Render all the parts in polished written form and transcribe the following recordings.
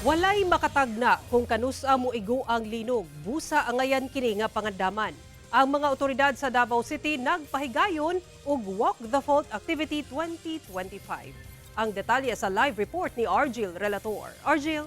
Walay makatagna kung kanusa mo igo ang linog. Busa angayan kini nga pangandaman. Ang mga otoridad sa Davao City nagpahigayon og Walk the Fault Activity 2025. Ang detalye sa live report ni Argil Relator. Argil.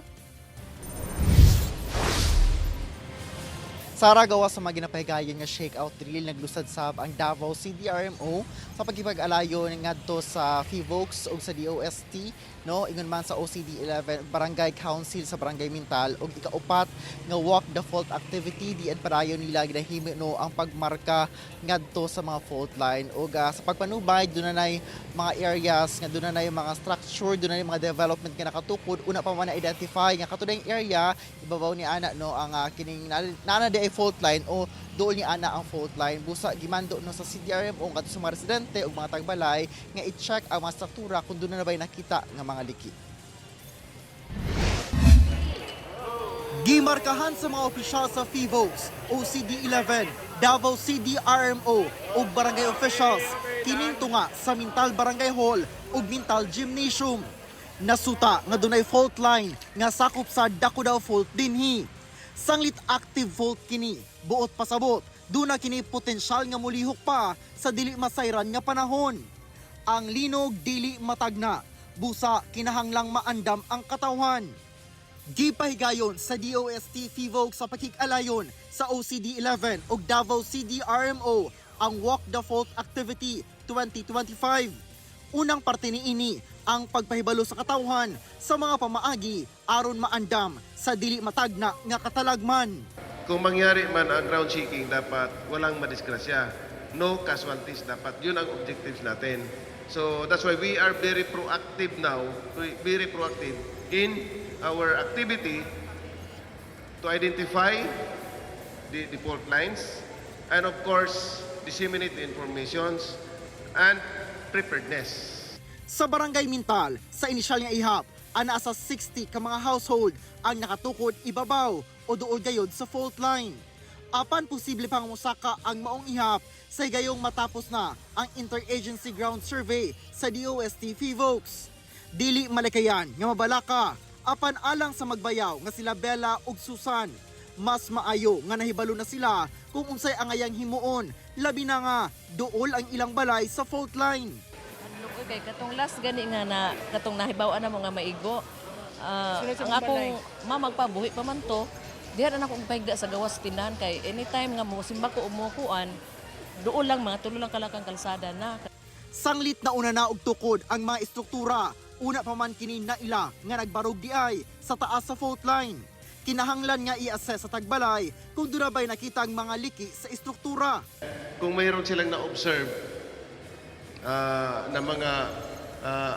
Sara, gawa sa mga ginapahigayon nga shakeout drill, naglusad sab ang Davao CDRMO sa pagkipag-alayon ngadto sa FIVOX o sa DOST, no? Ingon man sa OCD 11 Barangay Council sa Barangay Mintal og ikaupat nga Walk the Fault Activity dian padayon nila ginahimo no ang pagmarka ngadto sa mga fault line og sa pagpanubay dunay mga areas nga dunay mga structure, dunay mga development nga nakatukod. Una pa man na-identify nga katudayng area ibabaw ni ana no ang kining nana di fault line o dool ni ana ang fault line. Busa gimando no sa CDRMO ngadto sa mga residente ug mga tagbalay nga i-check ang mga struktura kung doon na bay nakita nga mga liki. Gimarkahan sa mga opisyal sa FIVOX, OCD-11, Davao CDRMO ug barangay officials kining tunga sa Mintal Barangay Hall ug Mintal Gymnasium. Nasuta nga dunay fault line nga sakop sa Dakudaw Fault dinhi. Sanglit active fault kini, buot pasabot, duna kini potensyal nga mulihok pa sa dili masayran nga panahon. Ang linog dili matagna, busa kinahanglang maandam ang katawhan. Gipahigayon sa DOST FIVOX sa pakikalayon sa OCD-11 ug Davao CDRMO ang Walk the Fault Activity 2025. Unang parte niini ang pagpahibalo sa katawhan sa mga pamaagi aron maandam sa dili matagna nga katalagman. Kung mangyari man ang ground shaking, dapat walang madisgrasya. No casualties dapat. Yun ang objectives natin. So that's why we are very proactive now, very proactive in our activity to identify the fault lines and of course disseminate the informations and preparedness. Sa Barangay Mintal, sa inisyal nga ihap, ana sa 60 ka mga household ang nakatukod ibabaw o duol gayod sa fault line. Apan posible pang musaka ang maong ihap sa gayong matapos na ang interagency ground survey sa DOST FIVOX. Dili malikayan nga mabalaka, apan alang sa magbayaw nga sila Bella ug Susan. Mas maayo nga nahibalo na sila kung unsay angayang himuon, labi na nga duol ang ilang balay sa fault line. Okay, katong last gani nga na katong nahibaw-an na mo nga maigo. Ang akong mamagpabuhi pa man to, diha na akong pahigda sa gawas tinan kay anytime nga mo simba ko umukuan, duol lang mga tulo lang kalakang kalsada na. Sanglit na una na og tukod ang mga istruktura. Una pa man kini na ila nga nagbarog di ay sa taas sa fault line. Kinahanglan nga i-assess sa tagbalay kung doon ba'y nakita ang mga liki sa istruktura. Kung mayroon silang na-observe na mga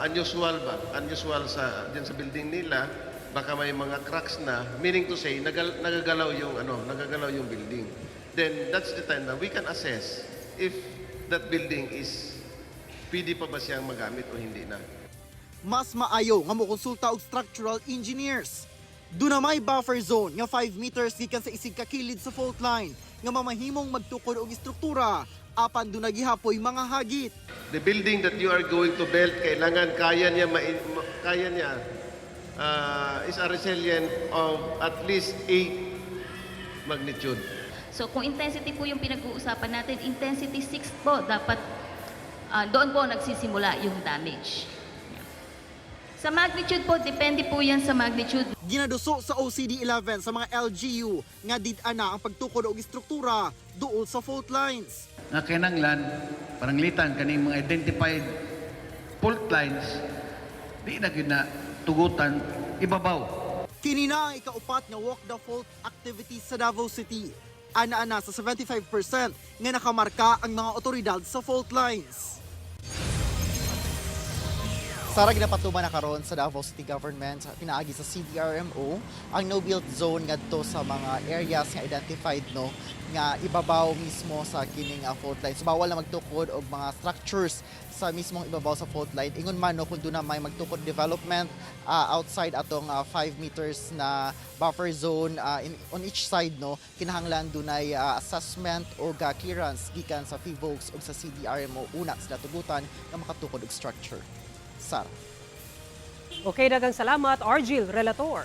unusual sa diyan sa building nila, baka may mga cracks na, meaning to say nagagalaw yung building. Then that's the time na we can assess if that building is pwede pa ba siyang magamit o hindi na. Mas maayo nga mokonsulta og structural engineers. Doon na may buffer zone nga 5 meters gikan sa isig kakilid sa fault line nga mamahimong magtukod og istruktura apan doon nagihapoy mga hagit. The building that you are going to build, kailangan kaya niya is a resilient of at least 8 magnitude. So kung intensity po yung pinag-uusapan natin, intensity 6 po, dapat doon po nagsisimula yung damage. Sa magnitude po, depende po yan sa magnitude. Ginaduso sa OCD-11 sa mga LGU nga did-ana ang pagtukod og istruktura duol sa fault lines. Nga kinanglan, paranglitan kaning mga identified fault lines, di na tugutan ibabaw. Kini na ang ikaupat nga Walk the Fault activity sa Davao City. Ana-ana sa 75% nga nakamarka ang mga otoridad sa fault lines. Sara, ginapatuman na karon sa Davao City Government pinaagi sa CDRMO ang no-build zone ngadto sa mga areas nga identified no nga ibabaw mismo sa kining fault line. So bawal na magtukod og mga structures sa mismong ibabaw sa fault line. Ingon man no kung doon na may magtukod development outside atong 5 meters na buffer zone on each side no, kinahanglan dunay assessment o clearance gikan sa FIVOX ug sa CDRMO una sila tugutan nga makatukod og structure. Sara. Okay, daghang salamat, Argil Relator.